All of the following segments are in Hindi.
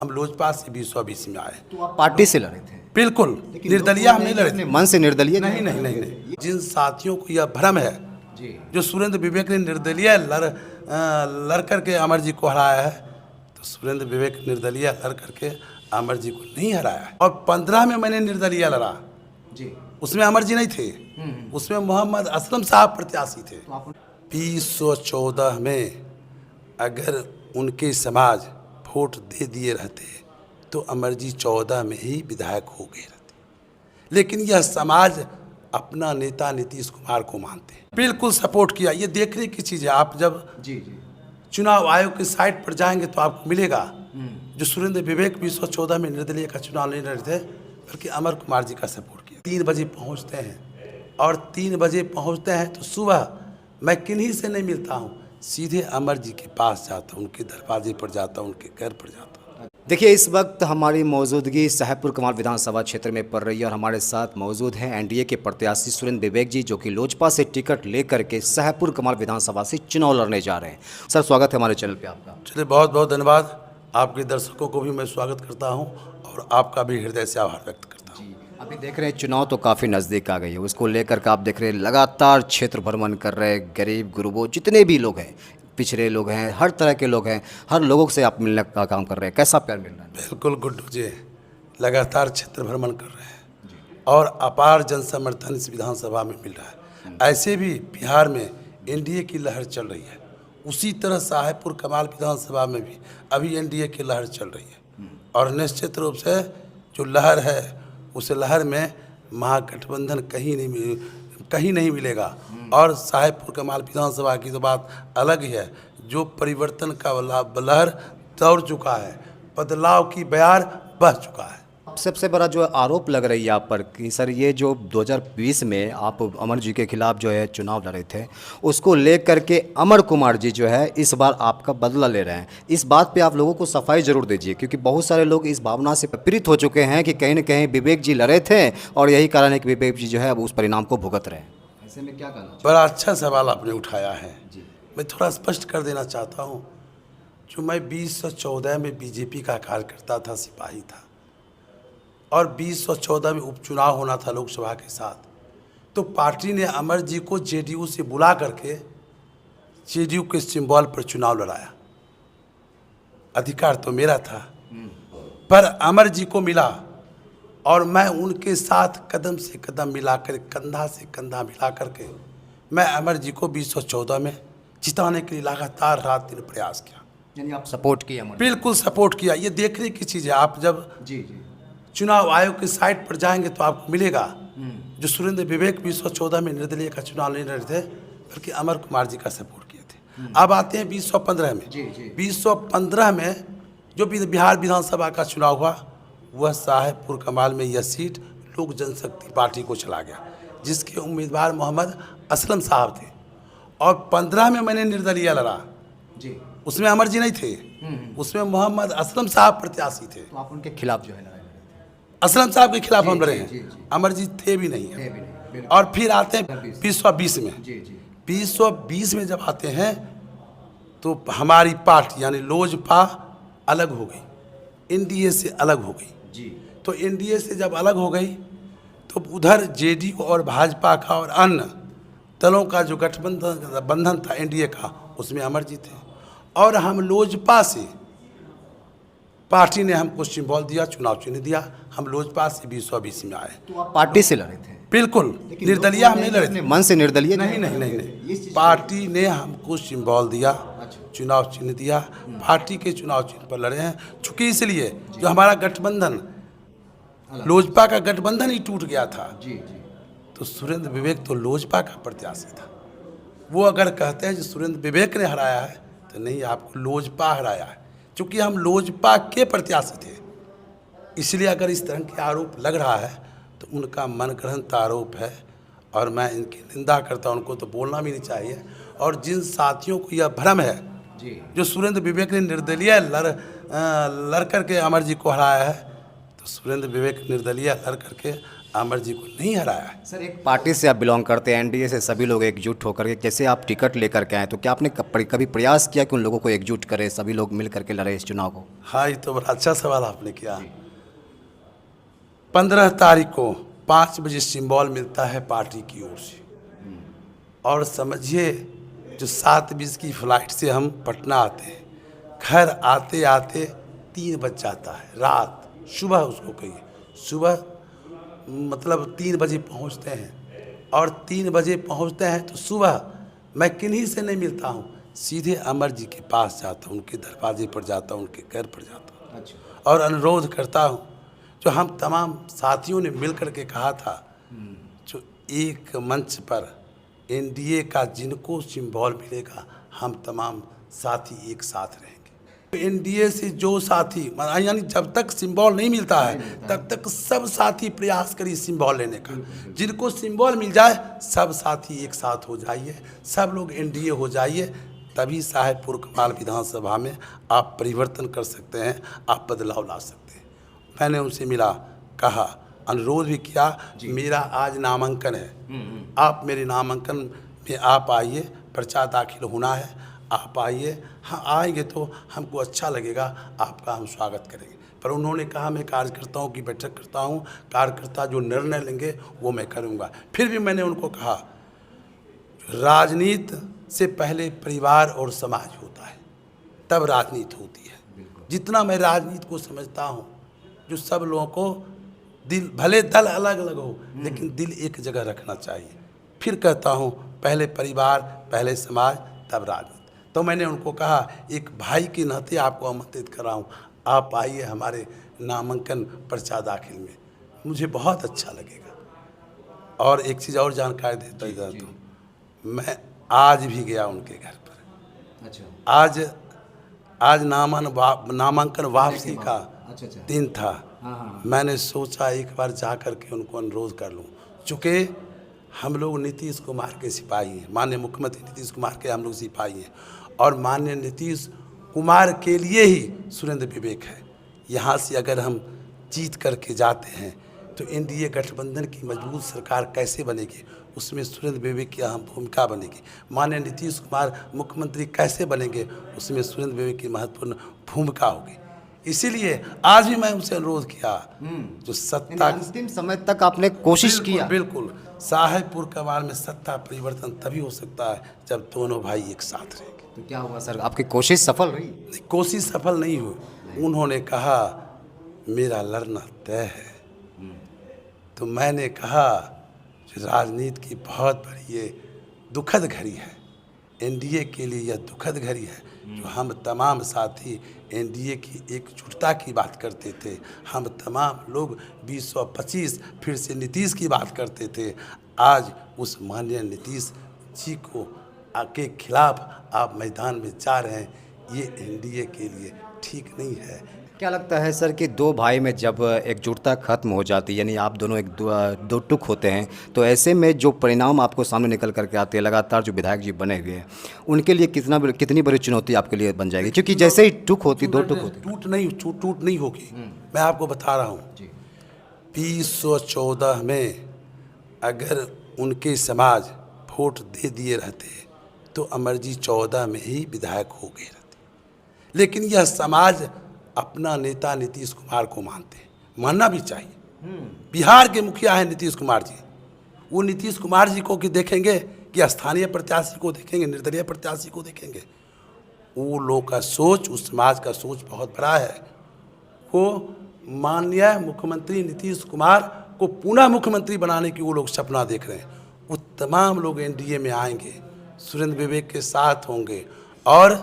हम लोजपा से 2020 में आए। तो आप पार्टी से लड़े थे? बिल्कुल निर्दलीय हम नहीं लड़े थे। मन से निर्दलीय नहीं नहीं नहीं नहीं, जिन साथियों को यह भ्रम है जी जो सुरेंद्र विवेक ने निर्दलीय लड़ करके अमर जी को हराया है, तो सुरेंद्र विवेक निर्दलीय लड़ करके अमर जी को नहीं हराया है। और 15 में मैंने निर्दलीय लड़ा, जी उसमें अमर जी नहीं थे, उसमें मोहम्मद असलम साहब प्रत्याशी थे। तो आप 2014 में अगर उनके समाज वोट दे दिए रहते तो अमर जी 14 में ही विधायक हो गए रहते। लेकिन यह समाज अपना नेता नीतीश कुमार को मानते हैं, बिल्कुल सपोर्ट किया। ये देखने की चीज़ है, आप जब जी जी चुनाव आयोग की साइट पर जाएंगे तो आपको मिलेगा जो सुरेंद्र विवेक 2014 में निर्दलीय का चुनाव नहीं लड़े थे बल्कि अमर कुमार जी का सपोर्ट किया। 3 बजे पहुंचते हैं और 3 बजे पहुंचते हैं तो सुबह मैं किन्हीं से नहीं मिलता हूं, सीधे अमर जी के पास जाता हूं, उनके दरवाजे पर जाता हूं, उनके घर पर जाता हूं। देखिए, इस वक्त हमारी मौजूदगी साहेबपुर कमाल विधानसभा क्षेत्र में पड़ रही है और हमारे साथ मौजूद हैं एनडीए के प्रत्याशी सुरेंद्र विवेक जी, जो कि लोजपा से टिकट लेकर के साहेबपुर कमाल विधानसभा से चुनाव लड़ने जा रहे हैं। सर, स्वागत है हमारे चैनल पे आपका। चलिए, बहुत बहुत धन्यवाद। आपके दर्शकों को भी मैं स्वागत करता हूं और आपका भी हृदय से आभार व्यक्त करता हूं। अभी देख रहे हैं चुनाव तो काफ़ी नज़दीक आ गई है, उसको लेकर के आप देख रहे हैं लगातार क्षेत्र भ्रमण कर रहे हैं। गरीब गुरबों जितने भी लोग हैं, पिछड़े लोग हैं, हर तरह के लोग हैं, हर लोगों से आप मिलने का काम कर रहे हैं। कैसा प्यार मिल रहा है? बिल्कुल गुड्डू जी, लगातार क्षेत्र भ्रमण कर रहे हैं और अपार जन समर्थन इस विधानसभा में मिल रहा है। ऐसे भी बिहार में एनडीए की लहर चल रही है, उसी तरह साहेबपुर कमाल विधानसभा में भी अभी एनडीए की लहर चल रही है और निश्चित रूप से जो लहर है उस लहर में महागठबंधन कहीं नहीं मिलेगा। और साहेबपुर कमाल विधानसभा की तो बात अलग ही है, जो परिवर्तन का लहर दौड़ चुका है, बदलाव की बयार बह चुका है। सबसे बड़ा जो आरोप लग रही है आप पर कि सर, ये जो 2020 में आप अमर जी के खिलाफ जो है चुनाव लड़े थे, उसको लेकर के अमर कुमार जी जो है इस बार आपका बदला ले रहे हैं। इस बात पे आप लोगों को सफाई जरूर दीजिए, क्योंकि बहुत सारे लोग इस भावना से प्रेरित हो चुके हैं कि कहीं ना कहीं विवेक जी लड़े थे और यही कारण है कि विवेक जी जो है अब उस परिणाम को भुगत रहे हैं। ऐसे में क्या कहना? बड़ा अच्छा सवाल आपने उठाया है जी। मैं थोड़ा स्पष्ट कर देना चाहता हूँ, जो मैं 2014 में बीजेपी का कार्यकर्ता था, सिपाही था, और 2014 में उपचुनाव होना था लोकसभा के साथ, तो पार्टी ने अमर जी को जेडीयू से बुला करके जेडीयू के सिंबल पर चुनाव लड़ाया। अधिकार तो मेरा था, पर अमर जी को मिला और मैं उनके साथ कदम से कदम मिलाकर, कंधा से कंधा मिला करके मैं अमर जी को 2014 में जिताने के लिए लगातार रात दिन प्रयास किया। यानी आप सपोर्ट किया? बिल्कुल सपोर्ट किया। ये देखने की चीज़ है, आप जब जी चुनाव आयोग की साइट पर जाएंगे तो आपको मिलेगा जो सुरेंद्र विवेक 2014 में निर्दलीय का चुनाव नहीं लड़े थे बल्कि अमर कुमार जी का सपोर्ट किए थे। अब आते हैं 2015 में। 2015 में जो बिहार विधानसभा का चुनाव हुआ, वह साहेबपुर कमाल में यह सीट लोक जनशक्ति पार्टी को चला गया, जिसके उम्मीदवार मोहम्मद असलम साहब थे। और 15 में मैंने निर्दलीय लड़ा जी, उसमें अमर जी नहीं थे, उसमें मोहम्मद असलम साहब प्रत्याशी थे। तो आप उनके खिलाफ जो है लड़ाई? असलम साहब के खिलाफ हम लड़े हैं, अमर जी थे भी नहीं है। और फिर आते हैं 2020 में। 2020 में जब आते हैं तो हमारी पार्टी यानी लोजपा अलग हो गई, एनडीए से अलग हो गई जी। तो एनडीए से जब अलग हो गई तो उधर जेडीयू और भाजपा का और अन्य दलों का जो गठबंधन था एनडीए का, उसमें अमर जी थे। और हम लोजपा से, पार्टी ने हमको सिंबल दिया, चुनाव चिन्ह दिया, हम लोजपा से 2020 में आए। तो आप पार्टी से लड़े थे? बिल्कुल निर्दलीय हम नहीं लड़े थे। मन से निर्दलीय? नहीं नहीं नहीं नहीं, पार्टी ने हमको सिंबल दिया, चुनाव चिन्ह दिया, पार्टी के चुनाव चिन्ह पर लड़े हैं। चूंकि इसलिए जो हमारा गठबंधन, लोजपा का गठबंधन ही टूट गया था, तो सुरेंद्र विवेक तो लोजपा का प्रत्याशी था। वो अगर कहते हैं कि सुरेंद्र विवेक ने हराया है, तो नहीं, आपको लोजपा हराया है, क्योंकि हम लोजपा के प्रत्याशी थे। इसलिए अगर इस तरह के आरोप लग रहा है तो उनका मनगढ़ंत आरोप है और मैं इनकी निंदा करता हूं। उनको तो बोलना भी नहीं चाहिए। और जिन साथियों को यह भ्रम है जो सुरेंद्र विवेक ने निर्दलीय लड़ करके अमर जी को हराया है, तो सुरेंद्र विवेक निर्दलीय लड़ करके अमर जी को नहीं हराया है। सर एक पार्टी से आप बिलोंग करते हैं, एनडीए से सभी लोग एकजुट होकर के जैसे आप टिकट लेकर के आए, तो क्या आपने कभी प्रयास किया कि उन लोगों को एकजुट करें, सभी लोग मिल करके लड़े इस चुनाव को? हाँ, ये तो बड़ा अच्छा सवाल आपने किया। 15 तारीख को 5 बजे सिंबल मिलता है पार्टी की ओर से, और समझिए जो 7:20 की फ्लाइट से हम पटना आते हैं, घर आते आते 3 बज जाता है रात, सुबह उसको कहिए, सुबह मतलब 3 बजे पहुंचते हैं, और 3 बजे पहुंचते हैं तो सुबह मैं किन्हीं से नहीं मिलता हूं, सीधे अमर जी के पास जाता हूं, उनके दरवाजे पर जाता हूं, उनके घर पर जाता हूं। अच्छा। और अनुरोध करता हूं, जो हम तमाम साथियों ने मिल कर के कहा था, जो एक मंच पर एनडीए का जिनको सिंबल मिलेगा, हम तमाम साथी एक साथ रहेंगे। एनडीए से जो साथी, यानी जब तक सिंबल नहीं मिलता है तब तक सब साथी प्रयास करिए सिंबल लेने का। जिनको सिंबल मिल जाए सब साथी एक साथ हो जाइए, सब लोग एनडीए हो जाइए, तभी साहेबपुर कमाल विधानसभा में आप परिवर्तन कर सकते हैं, आप बदलाव ला सकते हैं। मैंने उनसे मिला, कहा, अनुरोध भी किया, मेरा आज नामांकन है, आप मेरे नामांकन में आप आइए, पर्चा दाखिल होना है, आप आइए। हाँ, आएंगे तो हमको अच्छा लगेगा, आपका हम स्वागत करेंगे। पर उन्होंने कहा मैं कार्यकर्ताओं की बैठक करता हूँ, कार्यकर्ता जो निर्णय लेंगे वो मैं करूँगा। फिर भी मैंने उनको कहा, राजनीति से पहले परिवार और समाज होता है, तब राजनीति होती है। जितना मैं राजनीति को समझता हूँ, जो सब लोगों को दिल, भले दल अलग अलग हो लेकिन दिल एक जगह रखना चाहिए। फिर कहता हूँ, पहले परिवार, पहले समाज, तब राजनीति। तो मैंने उनको कहा, एक भाई के नाते आपको आमंत्रित कर रहा हूँ, आप आइए हमारे नामांकन पर्चा दाखिल में, मुझे बहुत अच्छा लगेगा। और एक चीज़ और जानकारी देता इधर, तो मैं आज भी गया उनके घर पर। अच्छा। आज नामांकन वापसी का दिन था। मैंने सोचा एक बार जा कर के उनको अनुरोध कर लूँ, चूँकि हम लोग नीतीश कुमार के सिपाही हैं, माननीय मुख्यमंत्री नीतीश कुमार के हम लोग सिपाही हैं, और माननीय नीतीश कुमार के लिए ही सुरेंद्र विवेक है। यहाँ से अगर हम जीत करके जाते हैं तो एनडीए गठबंधन की मजबूत सरकार कैसे बनेगी, उसमें सुरेंद्र विवेक की अहम भूमिका बनेगी। माननीय नीतीश कुमार मुख्यमंत्री कैसे बनेंगे, उसमें सुरेंद्र विवेक की महत्वपूर्ण भूमिका होगी। इसीलिए आज भी मैं उनसे अनुरोध किया, जो सत्ता अंतिम समय तक आपने कोशिश किया। बिल्कुल, साहेबपुर कमाल में सत्ता परिवर्तन तभी हो सकता है जब दोनों भाई एक साथ रहेंगे। तो क्या हुआ सर, आपकी कोशिश सफल रही? कोशिश सफल नहीं हुई। उन्होंने कहा मेरा लड़ना तय है, तो मैंने कहा राजनीति की बहुत बड़ी ये दुखद घड़ी है, एनडीए के लिए यह दुखद घड़ी है, जो हम तमाम साथी एनडीए की एकजुटता की बात करते थे, हम तमाम लोग 2025 फिर से नीतीश की बात करते थे। आज उस माननीय नीतीश जी को के खिलाफ आप मैदान में जा रहे हैं, ये एनडीए के लिए ठीक नहीं है। क्या लगता है सर कि दो भाई में जब एकजुटता खत्म हो जाती है, यानी आप दोनों एक दो टुक होते हैं, तो ऐसे में जो परिणाम आपको सामने निकल करके आते हैं, लगातार जो विधायक जी बने हुए हैं, उनके लिए कितनी बड़ी चुनौती आपके लिए बन जाएगी? क्योंकि जैसे ही टुक होती, दो टुक होती, टूट नहीं होगी। मैं आपको बता रहा हूँ, 2014 में अगर उनके समाज वोट दे दिए रहते तो अमर जी 14 में ही विधायक हो गए रहते। लेकिन यह समाज अपना नेता नीतीश कुमार को मानते हैं, मानना भी चाहिए। बिहार के मुखिया हैं नीतीश कुमार जी, वो नीतीश कुमार जी को कि देखेंगे कि स्थानीय प्रत्याशी को देखेंगे, निर्दलीय प्रत्याशी को देखेंगे? वो लोग का सोच, उस समाज का सोच बहुत बड़ा है। वो माननीय मुख्यमंत्री नीतीश कुमार को पुनः मुख्यमंत्री बनाने की वो लोग सपना देख रहे हैं। वो तमाम लोग एनडीए में आएंगे, सुरेंद्र विवेक के साथ होंगे, और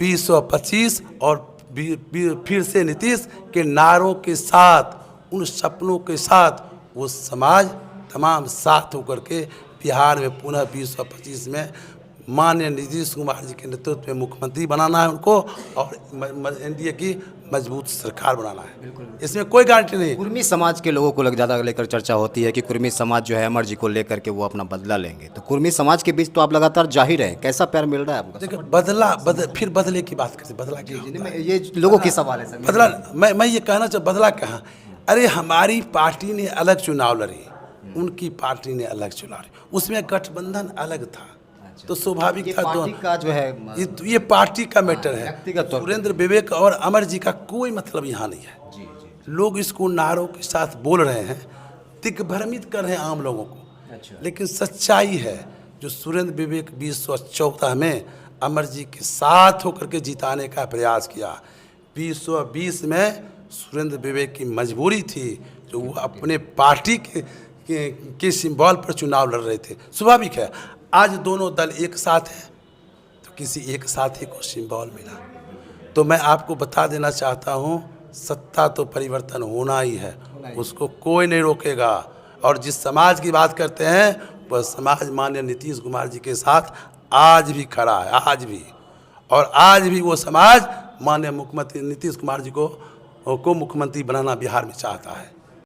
2025 और फिर से नीतीश के नारों के साथ, उन सपनों के साथ वो समाज तमाम साथ होकर के बिहार में पुनः 2025 में माननीय नीतीश कुमार जी के नेतृत्व में मुख्यमंत्री बनाना है उनको, और एनडीए की मजबूत सरकार बनाना है। इसमें कोई गारंटी नहीं। कुर्मी समाज के लोगों को ज़्यादा लेकर चर्चा होती है कि कुर्मी समाज जो है अमर जी को लेकर के वो अपना बदला लेंगे, तो कुर्मी समाज के बीच तो आप लगातार जा ही रहे हैं, कैसा प्यार मिल रहा है आपको? देखिए, फिर बदले की बात करते, बदला क्या? ये लोगों की सवाल है सर। बदला, मैं ये कहना चाहता, बदला कहाँ? अरे हमारी पार्टी ने अलग चुनाव लड़ी, उनकी पार्टी ने अलग चुनाव लड़ी, उसमें गठबंधन अलग था। तो स्वाभाविक था पार्टी का जो है ये पार्टी का मैटर है। व्यक्तिगत तौर पे। सुरेंद्र विवेक और अमर जी का कोई मतलब यहाँ नहीं है। जी जी। लोग इसको नारों के साथ बोल रहे हैं, दिग्भ्रमित कर रहे हैं आम लोगों को, अच्छा। लेकिन सच्चाई है जो सुरेंद्र विवेक 2014 में अमर जी के साथ होकर के जिताने का प्रयास किया। 2020 में सुरेंद्र विवेक की मजबूरी थी जो वो अपने पार्टी के सिंबल पर चुनाव लड़ रहे थे। स्वाभाविक है आज दोनों दल एक साथ हैं तो किसी एक साथी को सिंबल मिला। तो मैं आपको बता देना चाहता हूँ, सत्ता तो परिवर्तन होना ही है, उसको कोई नहीं रोकेगा। और जिस समाज की बात करते हैं वह समाज माननीय नीतीश कुमार जी के साथ आज भी खड़ा है, आज भी। और आज भी वो समाज माननीय मुख्यमंत्री नीतीश कुमार जी को मुख्यमंत्री बनाना बिहार में चाहता है।